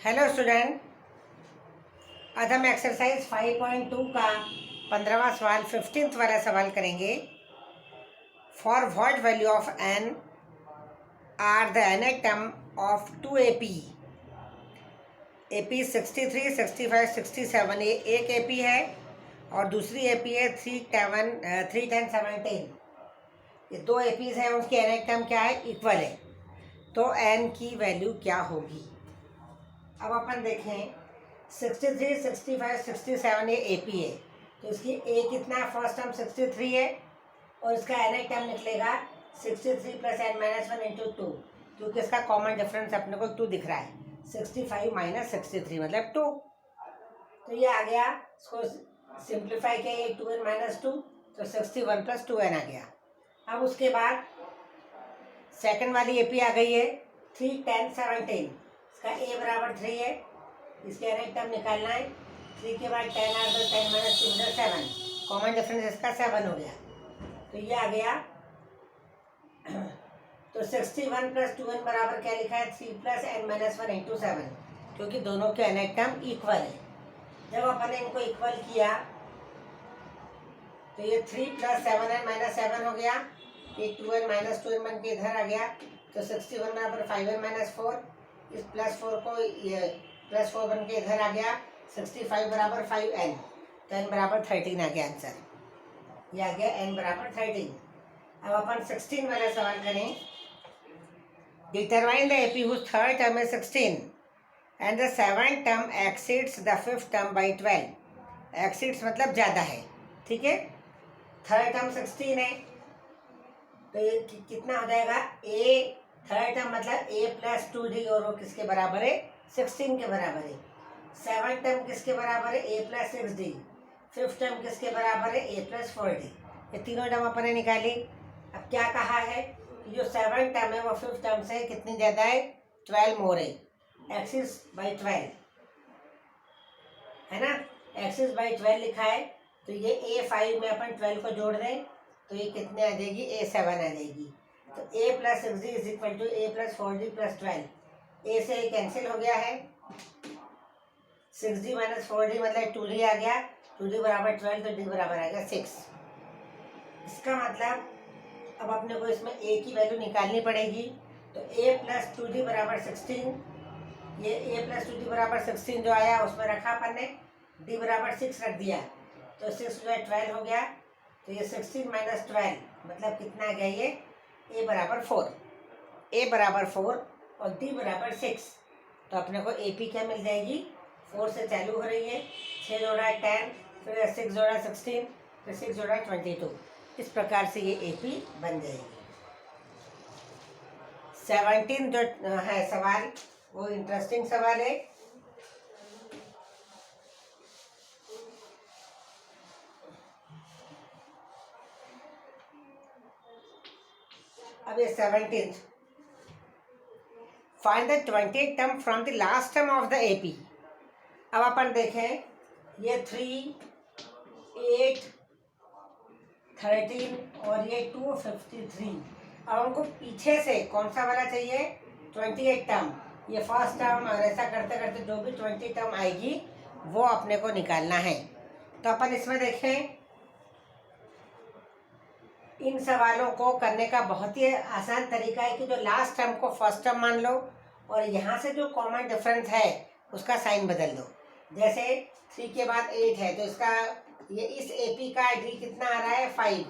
Hello student, आज हम exercise 5.2 का 15वां सवाल 15th वाला सवाल करेंगे। For what value of n are the nth term of two AP 63, 65, 67। ये एक एपी है और दूसरी एपी है 3, 10, 17। ये दो एपीज हैं, उनकी एनेक टर्म क्या है? इक्वल है। तो एन की वैल्यू क्या होगी? अब अपन देखें 63, 65, 67 ये एपी है, तो इसकी ए कितना है? फर्स्ट टर्म 63 है और इसका एन टर्म निकलेगा 63 प्लस एन माइनस 1 इंटू 2, क्योंकि इसका कॉमन डिफरेंस अपने को 2 दिख रहा है। 65 माइनस 63 मतलब 2। तो ये आ गया, इसको सिंप्लीफाई किया, ये 2n माइनस 2, तो 61 प्लस 2n आ गया। अब उसके बाद सेकंड वाली एपी आ गई है 3, 10, 17। इसका ए बराबर 3 है, इसके एनेक टर्म निकालना है। 3 के बाद 10 आ तो 10 माइनस 2 7, कॉमन डिफरेंस इसका 7 हो गया। तो ये आ गया। तो 61 प्लस 2n बराबर क्या लिखा है? 3 प्लस एन माइनस 1 इंटू 7, क्योंकि दोनों के एनेक टर्म इक्वल है। जब अपन ने इनको इक्वल किया तो ये 3 प्लस 7n माइनस 7 हो गया, ये 2n माइनस 2n बन के इधर आ गया। तो 61 बराबर 5n माइनस 4, इस प्लस 4 को ये प्लस 4 बन के इधर आ गया। 65 बराबर 5n, तो n बराबर 13 आ गया आंसर। ये आ गया n बराबर 13। अब अपन 16 वाला सवाल करें। Determine the AP whose third term है 16 and the seventh term exceeds the fifth term by 12। Exceeds मतलब ज़्यादा है, ठीक है। थर्ड टर्म 16 है, तो ये कितना हो जाएगा? ए थर्ड टर्म मतलब ए प्लस 2d, और वो किसके बराबर है? 16 के बराबर है। सेवन टर्म किसके बराबर है? ए प्लस 6d। फिफ्थ टर्म किसके बराबर है? ए प्लस 4d। ये तीनों टर्म अपन ने निकाली। अब क्या कहा है कि जो सेवन टर्म है वो फिफ्थ टर्म से कितनी ज़्यादा है? 12 मोर है। एक्सिस बाई 12 है ना, एक्सिस बाई 12 लिखा है। तो ये A5 में अपन 12 को जोड़ दें तो ये कितने आ जाएगी? A7 आ जाएगी। तो A plus 6d is equal to A plus 4d plus 12। A से कैंसिल हो गया है। 6d माइनस 4d मतलब 2d आ गया। 2d बराबर 12, तो d बराबर आ गया 6। इसका मतलब अब अपने को इसमें a की वैल्यू निकालनी पड़ेगी। तो a प्लस 2d बराबर 16, ये a प्लस 2d बराबर 16 जो आया उसमें रखा अपन ने, d बराबर 6 रख दिया, तो 6 जो है 12 हो गया। तो ये 16 माइनस 12 मतलब कितना आ गया? ये a बराबर 4, a बराबर 4 और d बराबर 6। तो अपने को ए पी क्या मिल जाएगी? 4 से चालू हो रही है, 6 जोड़ा 10, फिर 6 जोड़ा 16, फिर 6 जोड़ा 22। इस प्रकार से ये ए पी बन जाएगी। 17 जो है सवाल वो इंटरेस्टिंग सवाल है। अब ये 17, find the 20th term from the last term of the AP. अब अपन देखें, ये 3, 8, 13 और ये 253। अब हमको पीछे से कौन सा वाला चाहिए? 28 टर्म। ये फर्स्ट टर्म, और ऐसा करते करते जो भी 20 टर्म आएगी वो अपने को निकालना है। तो अपन इसमें देखें, इन सवालों को करने का बहुत ही आसान तरीका है कि जो लास्ट टर्म को फर्स्ट टर्म मान लो और यहाँ से जो कॉमन डिफरेंस है उसका साइन बदल दो। जैसे 3 के बाद 8 है, तो इसका ये इस एपी का डी कितना आ रहा है? 5।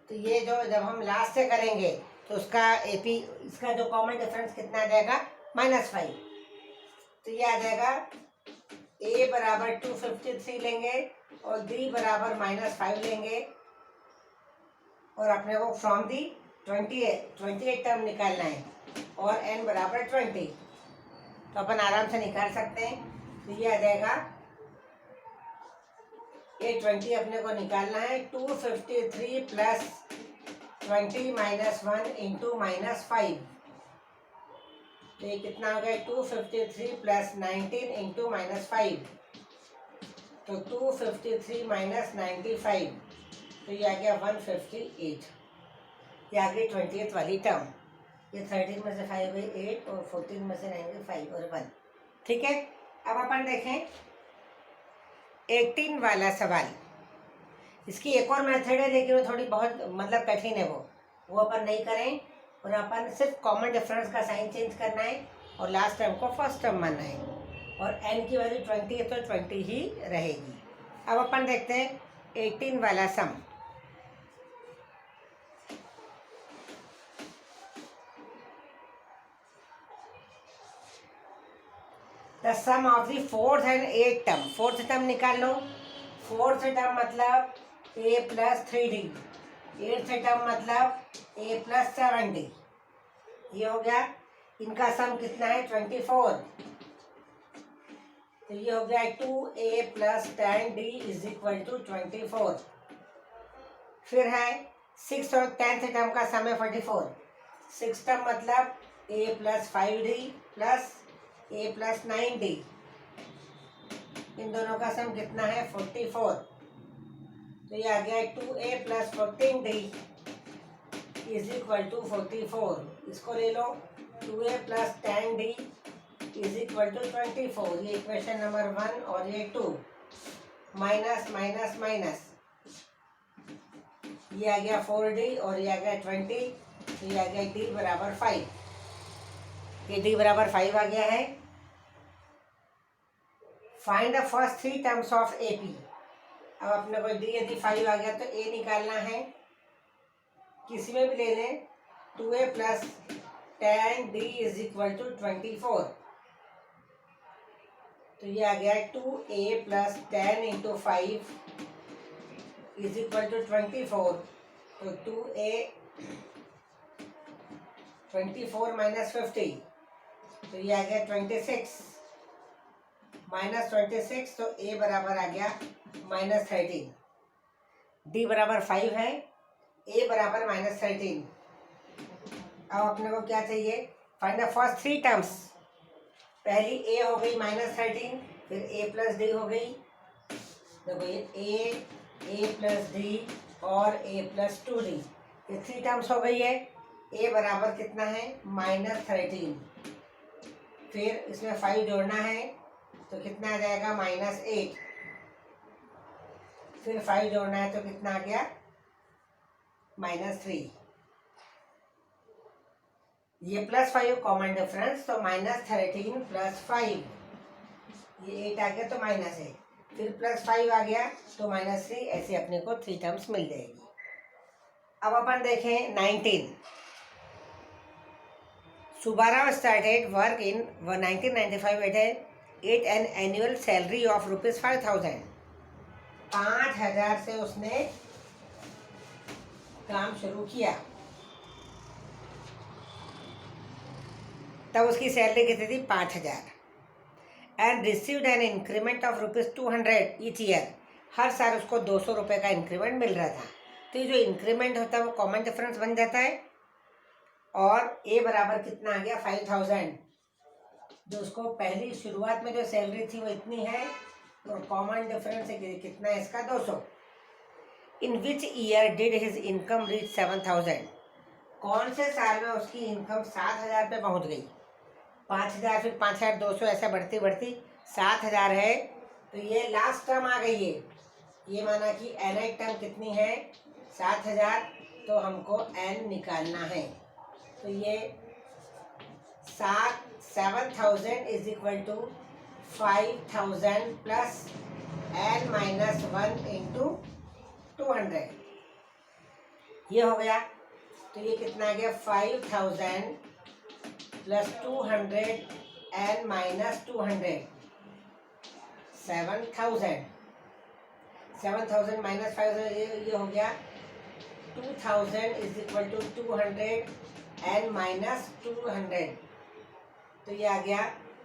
तो ये जो जब हम लास्ट से करेंगे तो उसका एपी, इसका जो कॉमन डिफरेंस कितना आ जाएगा? -5। तो ये आ जाएगा ए बराबर 253 लेंगे और डी बराबर -5 लेंगे, और अपने को फ्रॉम दी 28 टर्म निकालना है और n बराबर 20। तो अपन आराम से निकाल सकते हैं। तो ये आ जाएगा, ये 20 अपने को निकालना है। 253 प्लस 20 माइनस 1 इंटू -5, तो ये कितना हो गया? 253 प्लस 19 इंटू -5, तो 253 माइनस 95, तो ये आ गया 158। ये आ गई 20th वाली टर्म। ये 13 में से 5 गई 8 और 14 में से 9 गई 5 और 1। ठीक है। अब अपन देखें 18 वाला सवाल। इसकी एक और मेथड है, लेकिन वो थोड़ी बहुत मतलब कठिन है, वो अपन नहीं करें। और अपन सिर्फ कॉमन डिफरेंस का साइन चेंज करना है और लास्ट टर्म को फर्स्ट टर्म मानना है। और n की वैल्यू 20 है तो 20 ही रहेगी। अब अपन देखते हैं 18 वाला sum. The sum of the fourth and eight term. Fourth term निकाल लो। फोर्थ टर्म मतलब a plus 3d। Eighth term मतलब a प्लस 7d। ये हो गया। इनका सम कितना है 24। तो ये हो गया 2a plus 10d is equal to 24। फिर है 6 और 10th टर्म का सम है 44। 6 टर्म मतलब a plus 5d plus a plus 9d। इन दोनों का सम कितना है 44। तो ये आ गया 2a plus 14d is equal to 44। इसको ले लो 2a plus 10d is equal to 24। ये इक्वेशन नंबर 1 और ये 2। माइनस माइनस माइनस, ये आ गया 4d और ये आ गया 20। तो ये आ गया d बराबर 5। ये d बराबर 5 आ गया है। Find the first 3 terms of AP। अब अपने को d यदि 5 आ गया तो a निकालना है। किसी में भी ले लें। 2a plus 10d is equal to 24। तो ये आ गया 2a plus 10 into 5 is equal to 24। तो 2a 24 माइनस 50, तो ये आ गया 26 माइनस 26। तो a बराबर आ गया माइनस 13। d बराबर 5 है, a बराबर माइनस 13। अब अपने को क्या चाहिए? Find the first 3 terms. पहली a हो गई माइनस 13, फिर a प्लस डी हो गई। देखो ये a प्लस डी और a प्लस 2d, ये 3 टर्म्स हो गई है। a बराबर कितना है माइनस 13। फिर इसमें 5 जोड़ना है तो कितना आ जाएगा माइनस 8। फिर 5 जोड़ना है तो कितना आ गया माइनस 3। ये प्लस 5 कॉमन डिफरेंस, तो माइनस 13 प्लस 5, ये 8 आ गया तो माइनस 8। फिर प्लस 5 आ गया तो माइनस 3। ऐसे अपने को 3 टर्म्स मिल जाएगी। अब अपन देखें 19। Subbarao started work in 1995 at an annual salary of rupees 5,000। 5,000 से उसने काम शुरू किया। तब उसकी सैलरी कितनी थी 5,000। And received an increment of rupees 200 each year. हर साल उसको 200 रुपये का इंक्रीमेंट मिल रहा था। तो ये जो इंक्रीमेंट होता है वो कॉमन डिफरेंस बन जाता है। और a बराबर कितना आ गया 5,000। जो उसको पहली शुरुआत में जो सैलरी थी वो इतनी है, तो कॉमन डिफरेंस कितना है इसका 200। In which year did his income reach 7,000। कौन से साल में उसकी इनकम 7,000 पे पहुंच गई? 5,000 फिर 5,200 ऐसा बढ़ती बढ़ती 7,000 है। तो ये लास्ट टर्म आ गई है। ये माना कि n टर्म कितनी है 7,000, तो हमको n निकालना है। तो ये 7,000 is equal to 5,000 plus n minus 1 into 200। ये हो गया। तो ये कितना आ गया 5,000 प्लस 200 n माइनस 200, 7,000। 7,000 माइनस 5,000, ये हो गया 2,000 is equal to 200 n minus 200। तो ये आ गया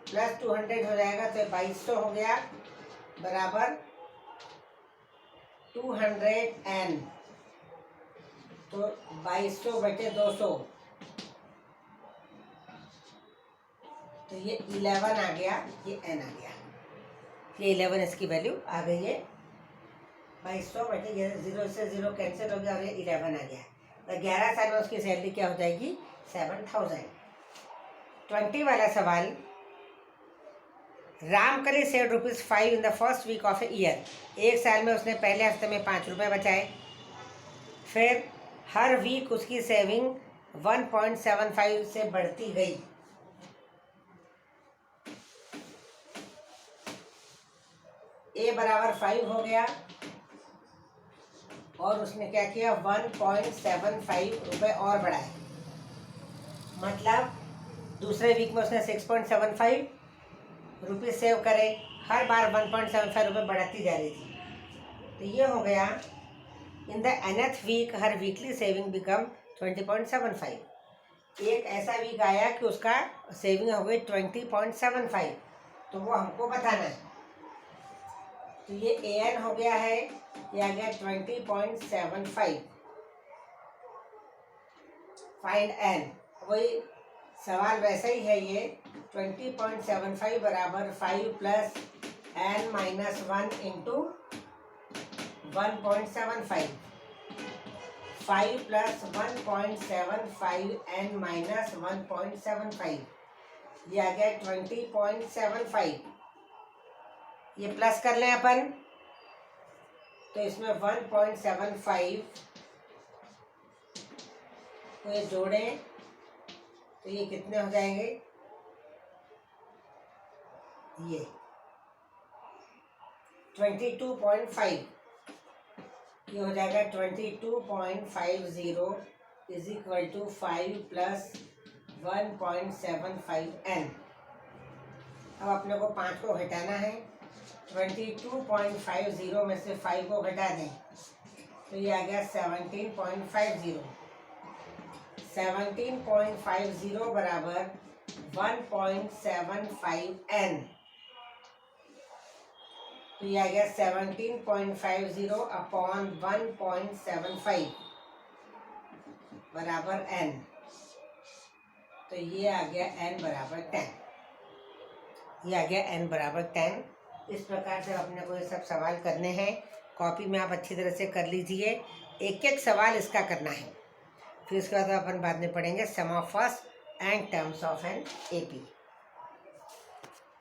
प्लस 200 हो जाएगा तो 2200 हो गया बराबर 200n। तो 2200 बटे 200, तो ये 11 आ गया, ये n आ गया। ये 11 इसकी वैल्यू आ गई है। 2200 बटे ये 0 से 0 कैंसिल हो गया और ये 11 आ गया। तो 11 साल में उसकी सैलरी क्या हो जाएगी 7,000। 20 वाला सवाल। Ramkali save ₹5 in the first week of a year. एक साल में उसने पहले हफ्ते में ₹5 बचाए। फिर हर वीक उसकी सेविंग 1.75 से बढ़ती गई। ए बराबर 5 हो गया और उसने क्या किया, 1.75 रुपये और बढ़ाए। मतलब दूसरे वीक में उसने 6.75 रुपये सेव करे, हर बार 1.75 रुपये बढ़ाती जा रही थी। तो ये हो गया इन द nth वीक हर वीकली सेविंग बिकम 20.75। एक ऐसा वीक आया कि उसका सेविंग हो गई 20.75, तो वो हमको बताना है। तो ये an हो गया है, ये आ गया 20.75। फाइंड n, वही सवाल वैसा ही है। ये 20.75 बराबर 5 plus n minus 1 into 1.75। 5 plus 1.75 n minus 1.75, ये आ गया 20.75। ये प्लस कर लें अपन, तो इसमें 1.75 को ये जोड़ें तो ये कितने हो जाएंगे, ये 22.5। ये हो जाएगा 22.50 is equal to 5 plus 1.75 n। अब अपने को 5 को घटाना है। 22.50 में से 5 को घटा दें तो ये आ गया 17.50। 17.50 बराबर 1.75 n। तो ये आ गया 17.50 अपॉन 1.75 बराबर n। तो ये आ गया n बराबर 10। ये आ गया n बराबर 10। इस प्रकार से अपने को ये सब सवाल करने हैं। कॉपी में आप अच्छी तरह से कर लीजिए। एक एक सवाल इसका करना है। फिर उसके बाद अपन बाद में पढ़ेंगे sum of first and terms of an AP.